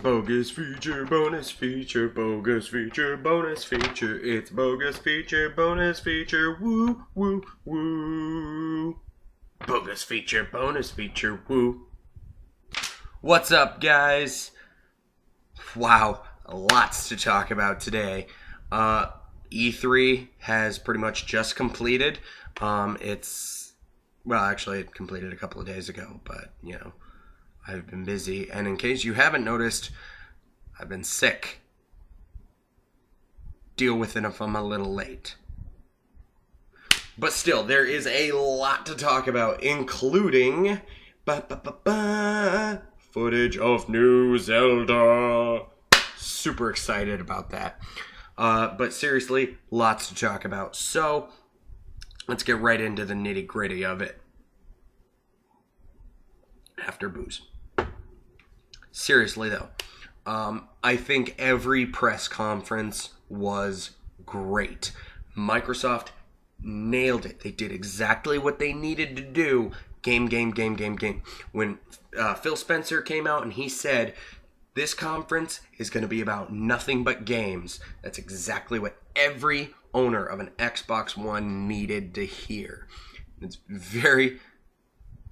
bogus feature, bonus feature, bogus feature, bonus feature. It's bogus feature, bonus feature, woo, woo, woo. Bogus feature, bonus feature, woo. What's up, guys? Wow, lots to talk about today. E3 has pretty much just completed. Actually, it completed a couple of days ago, but, I've been busy. And in case you haven't noticed, I've been sick. Deal with it if I'm a little late. But still, there is a lot to talk about, including footage of new Zelda. Super excited about that. But seriously, lots to talk about. So, let's get right into the nitty-gritty of it. After booze. Seriously, though, I think every press conference was great. Microsoft nailed it. They did exactly what they needed to do. Game. When Phil Spencer came out and he said, this conference is going to be about nothing but games, that's exactly what every owner of an Xbox One needed to hear. It's very,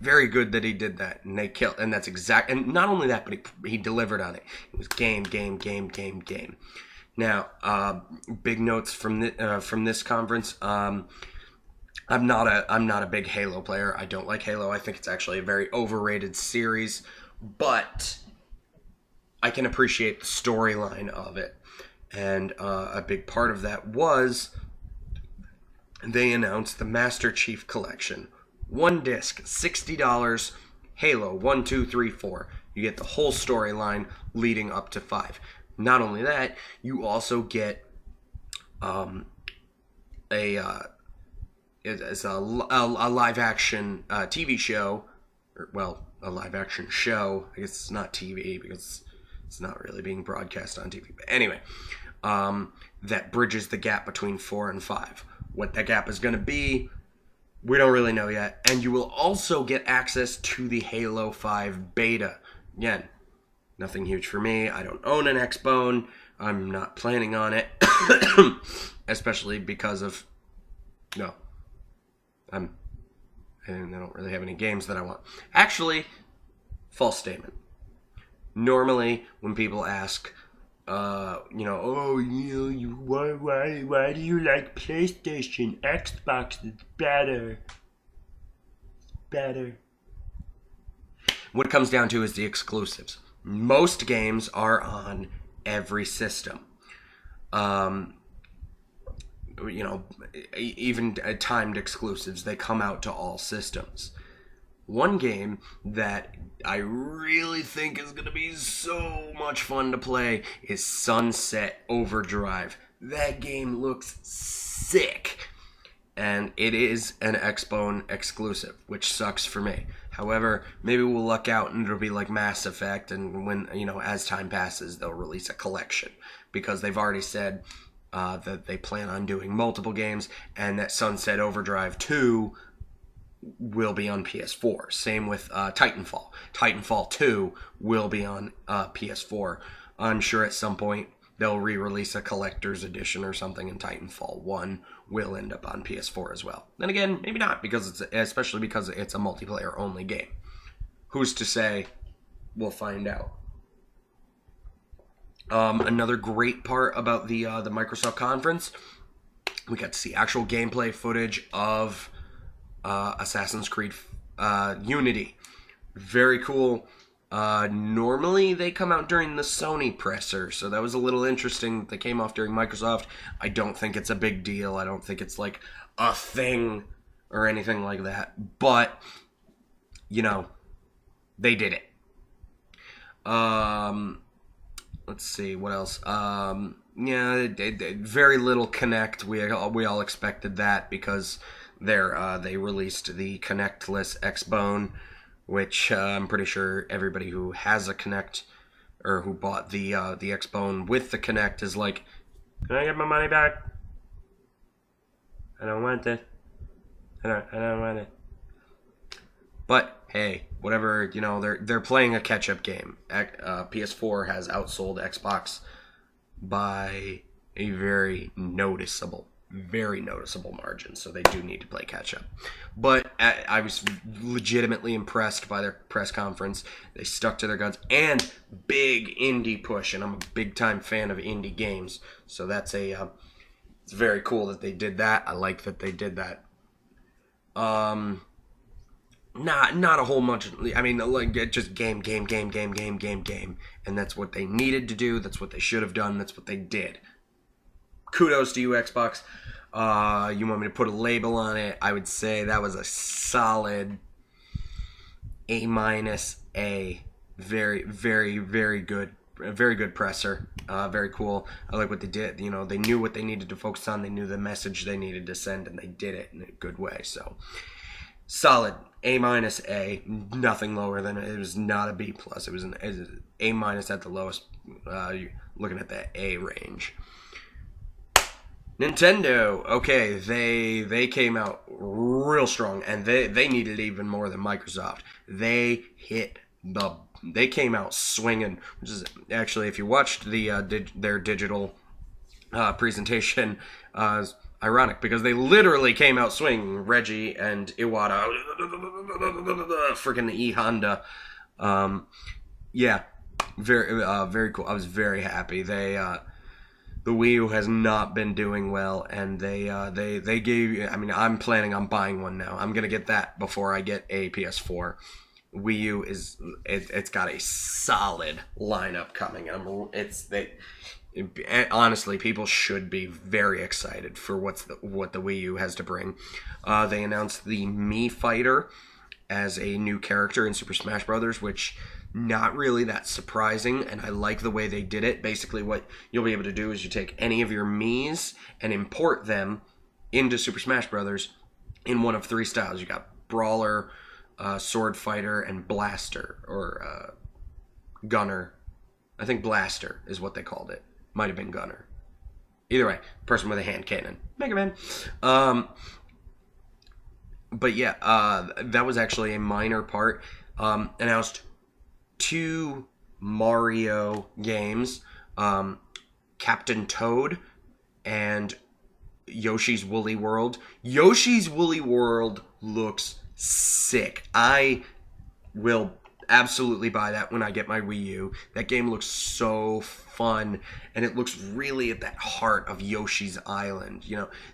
very good that he did that, and they killed. And that's exact. And not only that, but he delivered on it. It was game. Now, big notes from this conference. I'm not a big Halo player. I don't like Halo. I think it's actually a very overrated series, but I can appreciate the storyline of it. And a big part of that was they announced the Master Chief Collection. One disc, $60, Halo 1, 2, 3, 4. You get the whole storyline leading up to 5. Not only that, you also get a live action TV show, a live action show. I guess it's not TV because it's not really being broadcast on TV. But anyway, that bridges the gap between 4 and 5. What that gap is going to be, we don't really know yet. And you will also get access to the Halo 5 beta. Again, nothing huge for me. I don't own an Xbone. I'm not planning on it. Especially because of... No. I don't really have any games that I want. Actually, false statement. Normally, when people ask... why do you like PlayStation? Xbox is better. What it comes down to is the exclusives. Most games are on every system. Even timed exclusives, they come out to all systems. One game that I really think is going to be so much fun to play is Sunset Overdrive. That game looks sick. And it is an Xbone exclusive, which sucks for me. However, maybe we'll luck out and it'll be like Mass Effect, and when, as time passes, they'll release a collection. Because they've already said that they plan on doing multiple games, and that Sunset Overdrive 2 will be on PS4. Same with Titanfall. Titanfall 2 will be on PS4. I'm sure at some point they'll re-release a collector's edition or something, and Titanfall 1 will end up on PS4 as well. Then again, maybe not, especially because it's a multiplayer-only game. Who's to say? We'll find out. Another great part about the Microsoft conference, we got to see actual gameplay footage of Assassin's Creed Unity. Very cool. Normally they come out during the Sony presser, so that was a little interesting. They came off during Microsoft. I don't think it's a big deal. I don't think it's like a thing or anything like that. But, they did it. Let's see, what else? Very little Kinect. We all expected that because they released the Kinect-less Xbone, which I'm pretty sure everybody who has a Kinect or who bought the Xbone with the Kinect is like, can I get my money back? I don't want it. I don't want it. But hey, whatever, they're playing a catch-up game. PS4 has outsold Xbox by a very noticeable margin, so they do need to play catch-up. But I was legitimately impressed by their press conference. They stuck to their guns, and big indie push, and I'm a big-time fan of indie games, so that's it's very cool that they did that. I like that they did that. Not a whole bunch. I mean, like, just game, and that's what they needed to do. That's what they should have done. That's what they did. Kudos to you, Xbox. You want me to put a label on it? I would say that was a solid A-. Very, very, very good. A very good presser. Very cool. I like what they did. They knew what they needed to focus on. They knew the message they needed to send, and they did it in a good way. So, solid A-. Nothing lower than it. It was not a B+. It was an A- at the lowest. You're looking at that A range. Nintendo, okay, they came out real strong, and they needed even more than Microsoft. They came out swinging, which is actually, if you watched their digital presentation, ironic, because they literally came out swinging. Reggie and Iwata, freaking E Honda, yeah, very cool. I was very happy. The Wii U has not been doing well, and they gave. I mean, I'm planning on buying one now. I'm gonna get that before I get a PS4. Wii U it's got a solid lineup coming. Honestly, people should be very excited for what the Wii U has to bring. They announced the Mii Fighter as a new character in Super Smash Bros., which not really that surprising, and I like the way they did it. Basically, what you'll be able to do is you take any of your Miis and import them into Super Smash Bros. In one of three styles. You got Brawler, Sword Fighter, and Blaster, or Gunner. I think Blaster is what they called it. Might have been Gunner. Either way, person with a hand cannon. Mega Man. But yeah, that was actually a minor part. Announced 2 Mario games, Captain Toad and Yoshi's Woolly World. Yoshi's Woolly World looks sick. I will absolutely buy that when I get my Wii U. That game looks so fun, and it looks really at that heart of Yoshi's Island.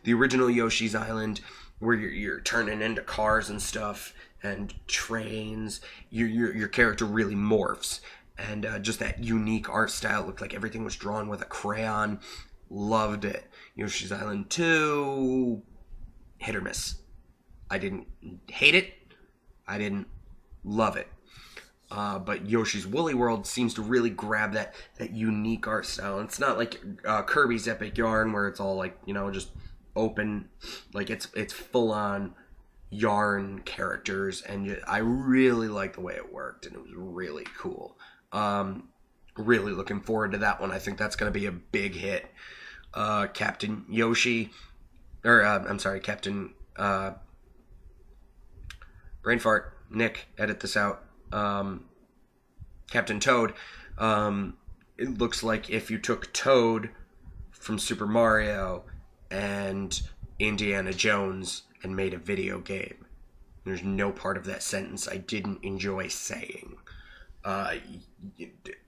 The original Yoshi's Island, where you're turning into cars and stuff, and trains. Your character really morphs, and just that unique art style. Looked like everything was drawn with a crayon. Loved it. Yoshi's Island 2, hit or miss. I didn't hate it. I didn't love it. But Yoshi's Woolly World seems to really grab that unique art style. And it's not like Kirby's Epic Yarn, where it's all like, just open. Like, it's full on yarn characters, and I really like the way it worked, and it was really cool. Really looking forward to that one. I think that's going to be a big hit. Captain Yoshi, Captain brain fart. Nick, edit this out. Captain Toad. It looks like if you took Toad from Super Mario and Indiana Jones and made a video game. There's no part of that sentence I didn't enjoy saying.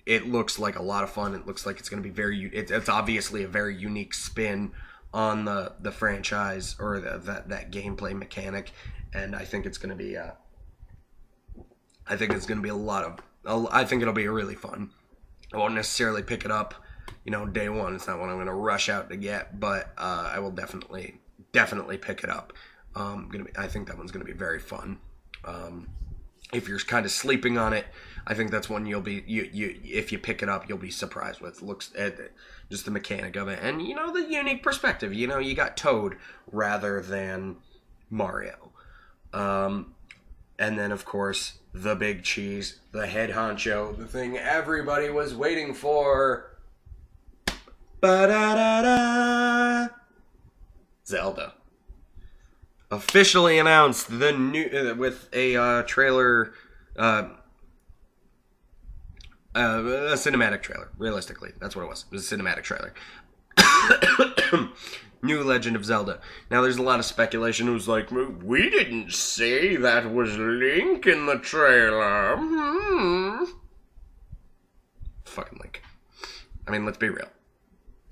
It looks like a lot of fun. It looks like it's going to be it's obviously a very unique spin on the franchise, or that gameplay mechanic, and I think it's going to be I think it's going to be I think it'll be really fun. I won't necessarily pick it up, day one. It's not what I'm going to rush out to get, but I will definitely pick it up. I think that one's going to be very fun. If you're kind of sleeping on it, I think that's one if you pick it up, you'll be surprised with. Looks at just the mechanic of it, and the unique perspective. You got Toad rather than Mario, and then of course the big cheese, the head honcho, the thing everybody was waiting for. Ba-da-da-da. Zelda officially announced the new with a trailer A cinematic trailer. Realistically, that's what it was. It was a cinematic trailer. New Legend of Zelda. Now, there's a lot of speculation. It was like, we didn't say that was Link in the trailer. Fucking Link. I mean, let's be real.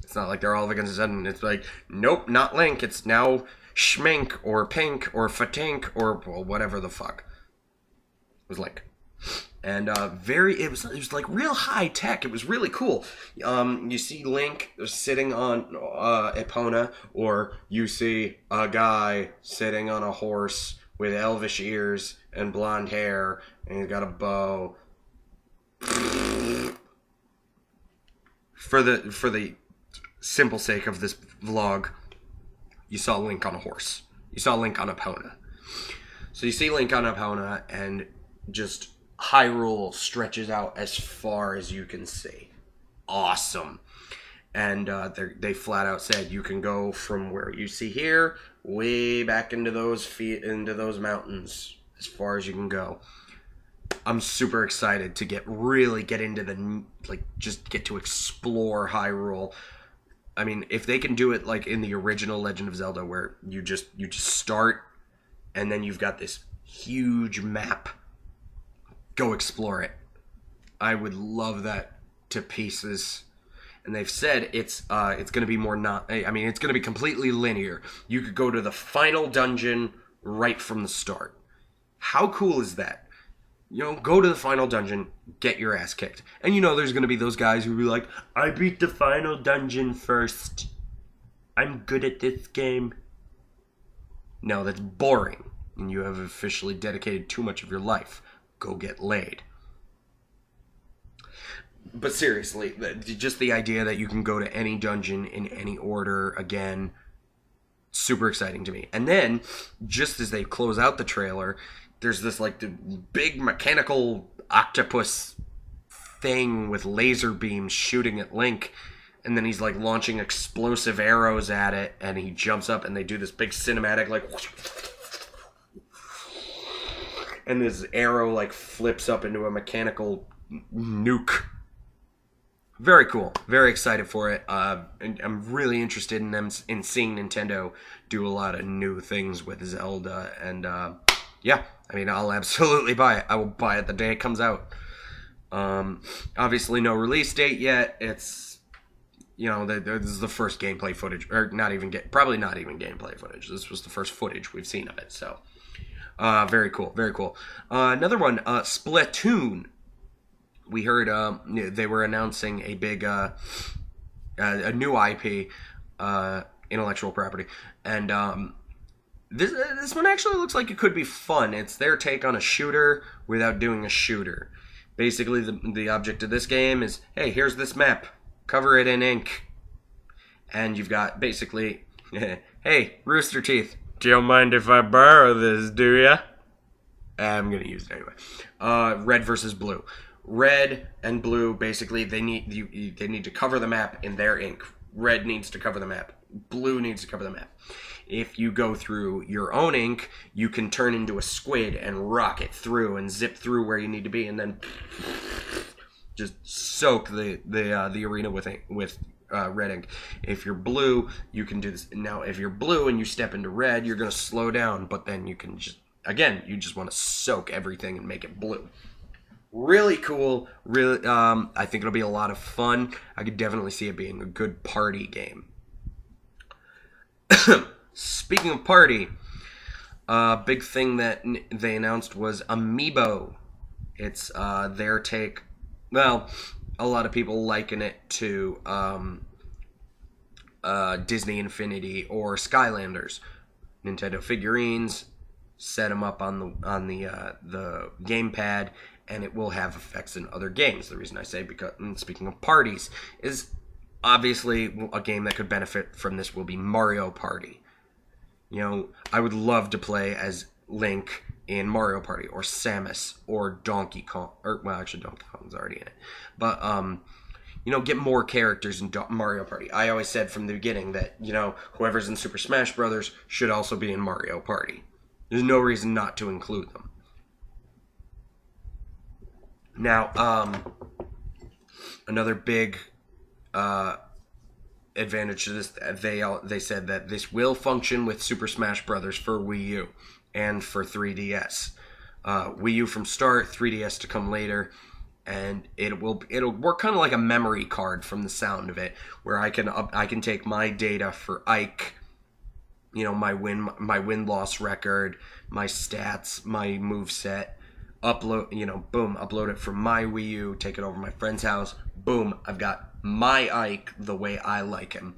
It's not like they're all of a sudden. It's like, nope, not Link. It's now Schmink or Pink or Fatink or well, whatever the fuck. It was Link. And it was like real high tech. It was really cool. You see Link sitting on Epona, or you see a guy sitting on a horse with elvish ears and blonde hair, and he's got a bow. For the simple sake of this vlog, you saw Link on a horse. You saw Link on Epona. So you see Link on Epona, and just Hyrule stretches out as far as you can see. Awesome. And they flat out said you can go from where you see here way back into those mountains as far as you can go. I'm super excited to get into just get to explore Hyrule. I mean, if they can do it like in the original Legend of Zelda, where you just start and then you've got this huge map. Go explore it. I would love that to pieces. And they've said it's going to be it's going to be completely linear. You could go to the final dungeon right from the start. How cool is that? Go to the final dungeon, get your ass kicked. And there's going to be those guys who be like, I beat the final dungeon first. I'm good at this game. No, that's boring. And you have officially dedicated too much of your life. Go get laid. But seriously, just the idea that you can go to any dungeon in any order again, super exciting to me. And then, just as they close out the trailer, there's this like the big mechanical octopus thing with laser beams shooting at Link, and then he's like launching explosive arrows at it, and he jumps up and they do this big cinematic like whoosh, and this arrow like flips up into a mechanical nuke. Very cool. Very excited for it. And I'm really interested in seeing Nintendo do a lot of new things with Zelda. And yeah, I mean, I'll absolutely buy it. I will buy it the day it comes out. Obviously, no release date yet. It's, this is the first gameplay footage, or probably not even gameplay footage. This was the first footage we've seen of it. So, very cool. Very cool. Another one, Splatoon. We heard they were announcing a big, a new IP, intellectual property, and this one actually looks like it could be fun. It's their take on a shooter without doing a shooter. Basically, the object of this game is, hey, here's this map, cover it in ink, and you've got basically, hey, Rooster Teeth, do you mind if I borrow this, do ya? I'm gonna use it anyway. Red versus blue. Red and blue, basically, they need to cover the map in their ink. Red needs to cover the map. Blue needs to cover the map. If you go through your own ink, you can turn into a squid and rocket through and zip through where you need to be, and then just soak the arena with red ink. If you're blue, you can do this. Now, if you're blue and you step into red, you're going to slow down, but then you can you just want to soak everything and make it blue. Really cool. Really, I think it'll be a lot of fun. I could definitely see it being a good party game. Speaking of party, big thing that they announced was Amiibo. It's their take. Well, a lot of people liken it to Disney Infinity or Skylanders. Nintendo figurines. Set them up on the gamepad, and it will have effects in other games. The reason I say, because speaking of parties, is obviously a game that could benefit from this will be Mario Party. I would love to play as Link in Mario Party, or Samus, or Donkey Kong, actually Donkey Kong's already in it. But, get more characters in Mario Party. I always said from the beginning that, whoever's in Super Smash Brothers should also be in Mario Party. There's no reason not to include them. Now, another big advantage to this, they said that this will function with Super Smash Brothers for Wii U and for 3DS. Wii U from start, 3DS to come later, and it'll work kind of like a memory card from the sound of it, where I can take my data for Ike, my win loss record, my stats, my move set, upload upload it from my Wii U, take it over to my friend's house, boom, I've got my Ike the way I like him,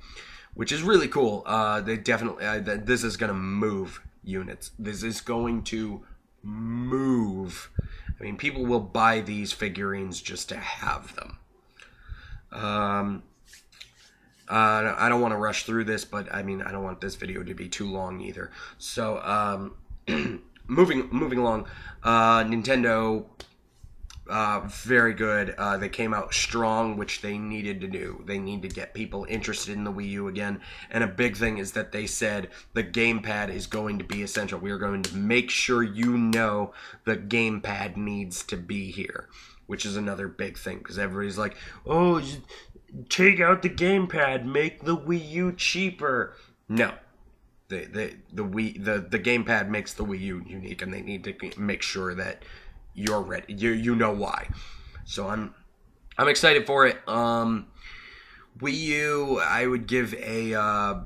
which is really cool. They definitely this is gonna move units. This is going to move. I mean, people will buy these figurines just to have them. I don't want to rush through this, but I mean, I don't want this video to be too long either. So, moving along, Nintendo, very good. They came out strong, which they needed to do. They need to get people interested in the Wii U again. And a big thing is that they said the gamepad is going to be essential. We are going to make sure the gamepad needs to be here, which is another big thing, because everybody's like, oh, take out the gamepad, make the Wii U cheaper. No. The gamepad makes the Wii U unique, and they need to make sure that you're ready. You know why. So I'm excited for it. Wii U, I would give a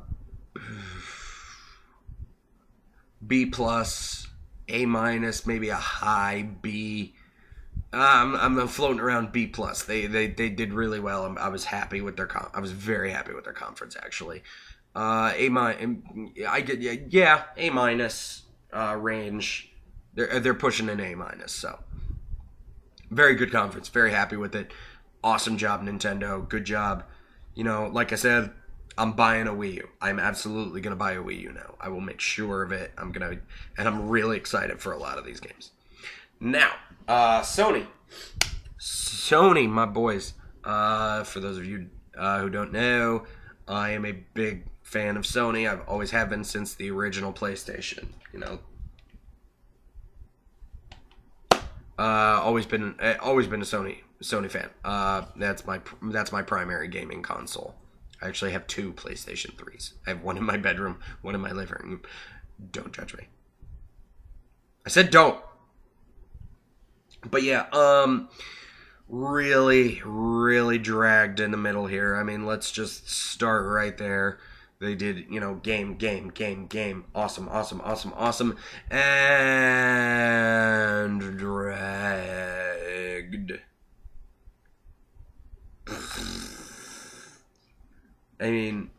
B plus, A minus, maybe a high B. I'm floating around B plus. They did really well. I was happy with their I was very happy with their conference, actually. A minus range. They're pushing an A minus, so very good conference. Very happy with it. Awesome job, Nintendo. Good job. Like I said, I'm buying a Wii U. I'm absolutely gonna buy a Wii U now. I will make sure of it. And I'm really excited for a lot of these games. Now, Sony, my boys. For those of you who don't know, I am a big fan of Sony. I've always have been since the original PlayStation. Always been a Sony fan. That's my primary gaming console. I actually have 2 PlayStation 3s. I have one in my bedroom, one in my living room. Don't judge me. I said don't. But yeah, really, really dragged in the middle here. I mean, let's just start right there. They did, game. Awesome. And dragged. I mean,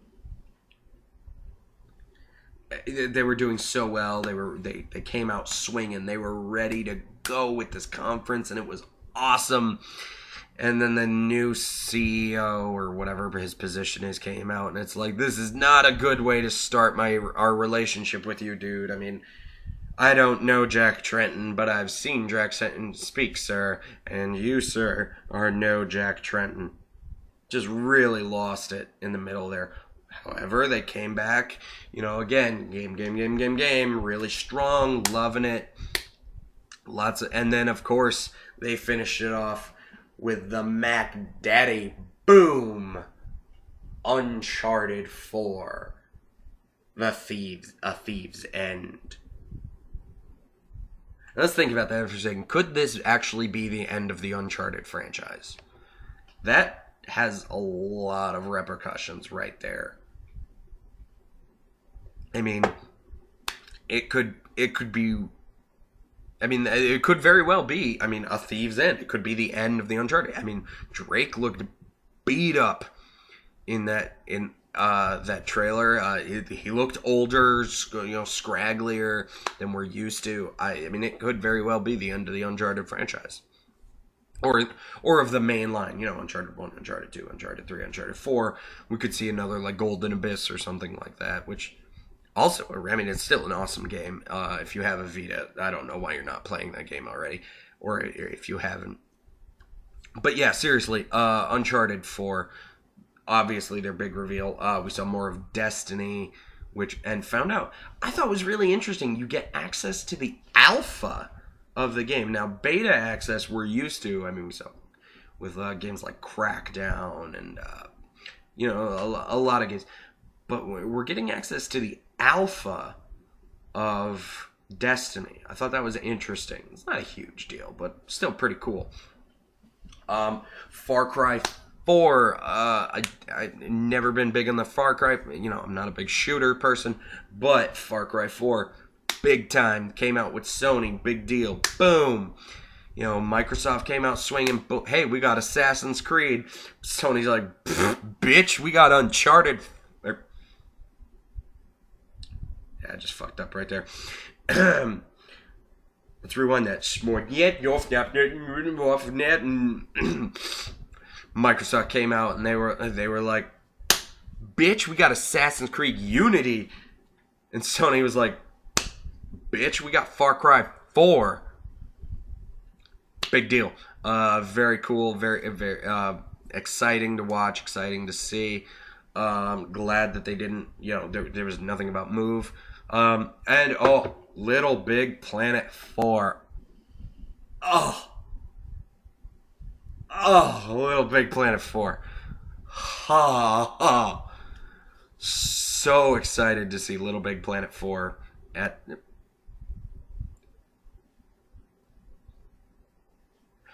they were doing so well. They came out swinging. They were ready to go with this conference, and it was awesome. And then the new CEO, or whatever his position is, came out, and it's like, this is not a good way to start our relationship with you, dude. I mean, I don't know Jack Trenton, but I've seen Jack Trenton speak, sir, and you, sir, are no Jack Trenton. Just really lost it in the middle there. However, they came back, again, game, really strong, loving it. And then, of course, they finished it off with the Mac Daddy boom, Uncharted 4, A Thief's End. Let's think about that for a second. Could this actually be the end of the Uncharted franchise? That has a lot of repercussions right there. I mean, it could be. I mean, it could very well be. I mean, A Thief's End. It could be the end of the Uncharted. I mean, Drake looked beat up in that trailer. He looked older, scragglier than we're used to. I mean, it could very well be the end of the Uncharted franchise, or of the main line. Uncharted 1, Uncharted 2, Uncharted 3, Uncharted 4. We could see another like Golden Abyss or something like that, which. Also, I mean, it's still an awesome game. If you have a Vita, I don't know why you're not playing that game already, or if you haven't. But yeah, seriously, Uncharted 4, obviously their big reveal. We saw more of Destiny, and found out, I thought was really interesting. You get access to the alpha of the game. Now, beta access we're used to. I mean, we saw with games like Crackdown and a lot of games, but we're getting access to the alpha of Destiny. I thought that was interesting. It's not a huge deal, but still pretty cool. Far Cry 4. I've never been big on the Far Cry. I'm not a big shooter person, but Far Cry 4, big time. Came out with Sony, big deal. Boom. Microsoft came out swinging. Hey, we got Assassin's Creed. Sony's like, bitch, we got Uncharted. Yeah, I just fucked up right there. Let's rewind that. Microsoft came out and they were like, bitch, we got Assassin's Creed Unity. And Sony was like, bitch, we got Far Cry 4. Big deal. Very cool. Very, very exciting to watch. Exciting to see. Glad that they didn't, there was nothing about Move. Little Big Planet 4. Little Big Planet 4. So excited to see Little Big Planet 4 at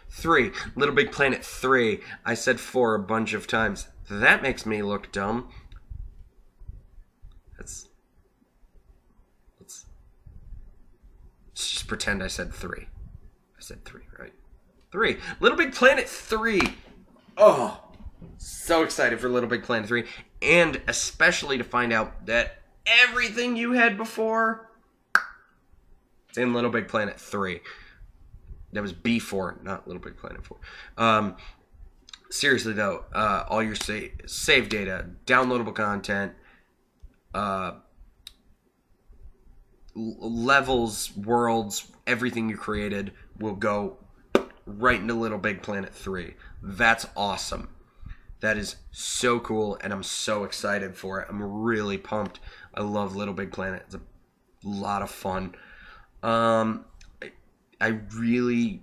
3. Little Big Planet 3. I said 4 a bunch of times. That makes me look dumb. Let's just pretend I said 3. I said 3, right? 3. Little Big Planet 3. Oh, so excited for Little Big Planet 3. And especially to find out that everything you had before is in Little Big Planet 3. That was B4, not Little Big Planet 4. Seriously, though, all your save data, downloadable content, levels, worlds, everything you created will go right into Little Big Planet 3. That's awesome. That is so cool, and I'm so excited for it. I'm really pumped. I love Little Big Planet. It's a lot of fun. I really,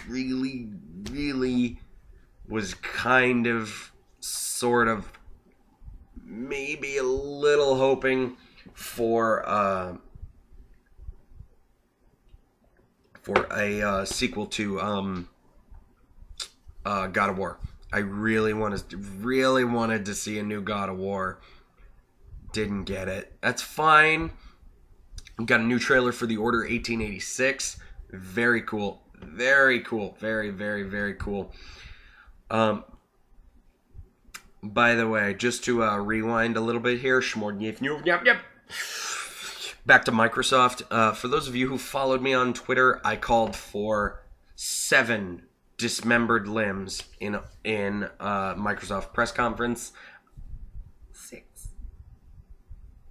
really, really was kind of, sort of, maybe a little hoping for a sequel to God of War. I really wanted to see a new God of War. Didn't get it. That's fine. We got a new trailer for The Order 1886. Very cool. Very cool. Very, very, very cool. By the way, just to rewind a little bit here. Back to Microsoft. For those of you who followed me on Twitter, I called for 7 dismembered limbs in Microsoft press conference.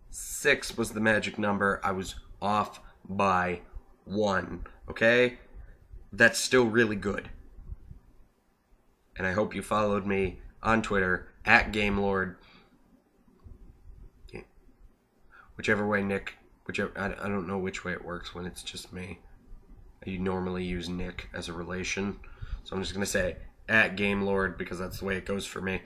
6 was the magic number. I was off by 1. Okay? That's still really good. And I hope you followed me on Twitter at GameLord. Whichever way, Nick. I don't know which way it works when it's just me. You normally use Nick as a relation. So I'm just going to say at GameLord because that's the way it goes for me.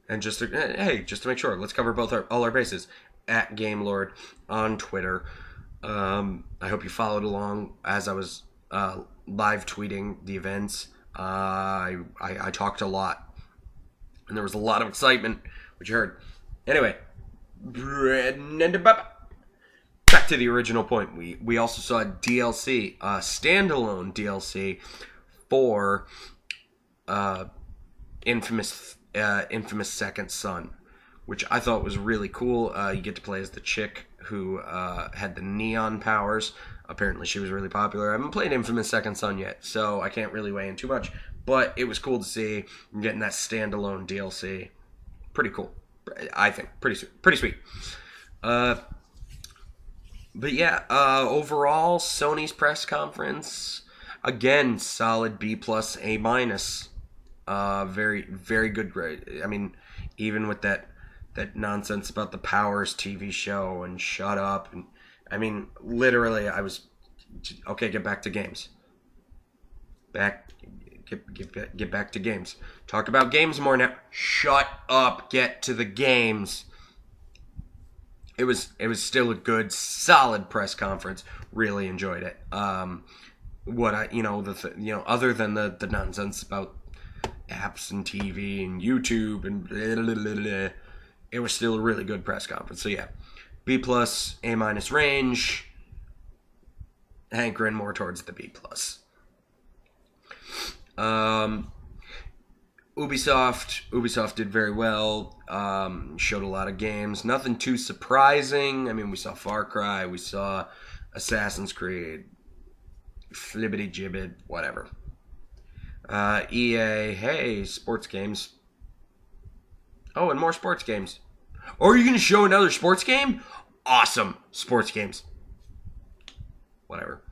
And just to make sure, let's cover all our bases. At GameLord on Twitter. I hope you followed along as I was live tweeting the events. I talked a lot, and there was a lot of excitement, which you heard. Anyway, back to the original point. We also saw a DLC, a standalone DLC for Infamous Second Son, which I thought was really cool. You get to play as the chick who had the neon powers. Apparently she was really popular. I haven't played Infamous Second Son yet, so I can't really weigh in too much. But it was cool to see getting that standalone DLC. Pretty cool, I think. Pretty sweet. But yeah, overall, Sony's press conference, again, solid B+, A-. Very, very good grade. I mean, even with that nonsense about the Powers TV show and Shut Up. And I mean, literally, I was Okay, get back to games. Get back to games. Talk about games more now. Shut up. Get to the games. It was still a good, solid press conference. Really enjoyed it. Other than the nonsense about apps and TV and YouTube and blah, blah, blah, blah, it was still a really good press conference. So yeah, B+, A- range, hankering more towards the B+. Ubisoft did very well. Showed a lot of games. Nothing too surprising. I mean, we saw Far Cry. We saw Assassin's Creed. Flibbity gibbet. Whatever. EA. Hey, sports games. Oh, and more sports games. Oh, are you going to show another sports game? Awesome. Sports games. Whatever.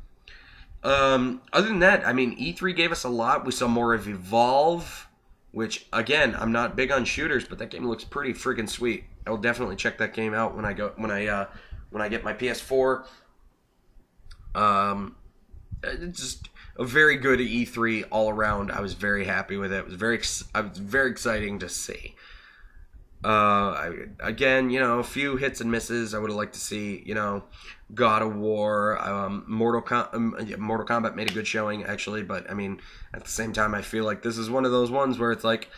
Other than that, I mean, E3 gave us a lot. We saw more of Evolve, which, again, I'm not big on shooters, but that game looks pretty friggin' sweet. I will definitely check that game out when I get my PS4. It's just a very good E3 all around. I was very happy with it. It was very exciting to see. Again, a few hits and misses. I would have liked to see, God of War, Mortal Kombat made a good showing, actually, but, I mean, at the same time, I feel like this is one of those ones where it's like,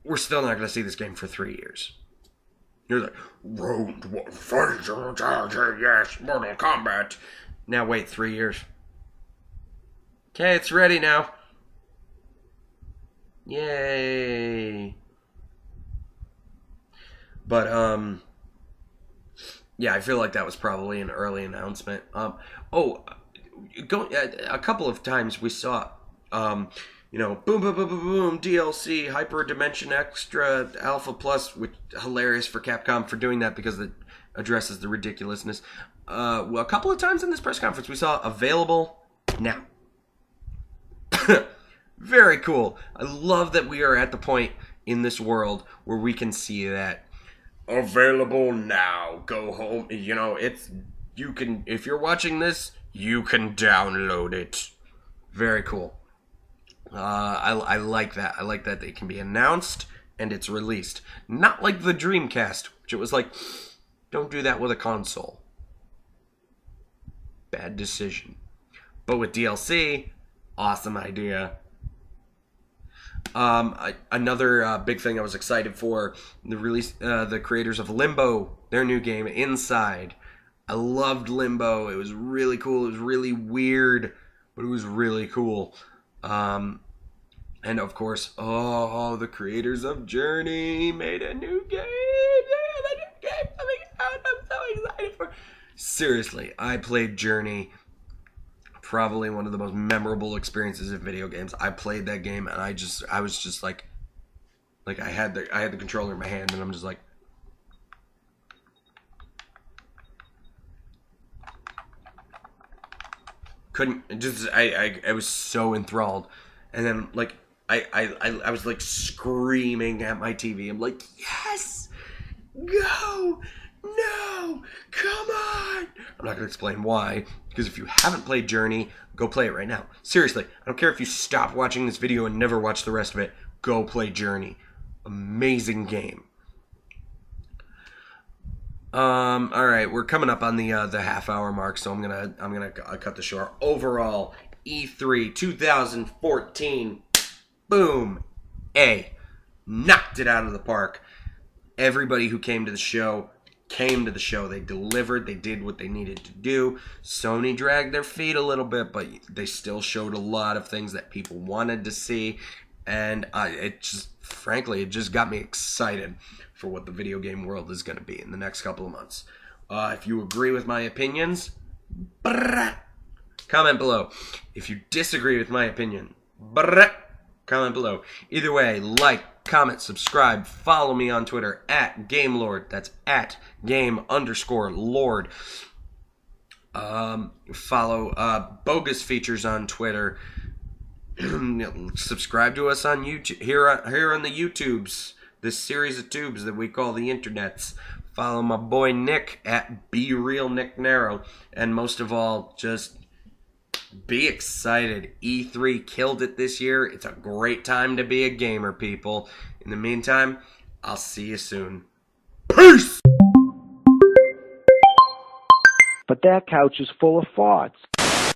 we're still not going to see this game for 3 years. You're like, round one, fight, yes, Mortal Kombat. Now wait 3 years. Okay, it's ready now. Yay. But, yeah, I feel like that was probably an early announcement. A couple of times we saw, boom, boom, boom, boom, boom, boom, DLC, Hyper Dimension Extra, Alpha Plus, which hilarious for Capcom for doing that because it addresses the ridiculousness. A couple of times in this press conference we saw available now. Very cool. I love that we are at the point in this world where we can see that. Available now. Go home. If you're watching this, you can download it. Very cool. I like that. I like that it can be announced and it's released. Not like the Dreamcast, which it was like, don't do that with a console. Bad decision. But with DLC, awesome idea. Another big thing I was excited for, the release, the creators of Limbo, their new game, Inside. I loved Limbo. It was really cool. It was really weird, but it was really cool. And of course, the creators of Journey made a new game. I'm so excited for. Seriously, I played Journey. Probably one of the most memorable experiences of video games. I played that game and I was just like I had the controller in my hand and I'm just like, I was so enthralled, and then like I was like screaming at my TV. I'm like, yes, go. No! Come on! I'm not going to explain why, because if you haven't played Journey, go play it right now. Seriously, I don't care if you stop watching this video and never watch the rest of it. Go play Journey. Amazing game. All right, we're coming up on the half-hour mark, so I'm gonna cut the short. Overall, E3 2014, boom, knocked it out of the park. Everybody who came to the show. They delivered. They did what they needed to do. Sony dragged their feet a little bit, but they still showed a lot of things that people wanted to see. And it just got me excited for what the video game world is going to be in the next couple of months. If you agree with my opinions, comment below. If you disagree with my opinion, comment below. Either way, like, comment, subscribe, follow me on Twitter at GameLord. That's at Game_Lord. Follow Bogus Features on Twitter. Subscribe to us on YouTube here on the YouTubes. This series of tubes that we call the internets. Follow my boy Nick at BeRealNickNarrow. And most of all, just Be excited. E3 killed it this year. It's a great time to be a gamer, people. In the meantime, I'll see you soon. Peace! But that couch is full of farts.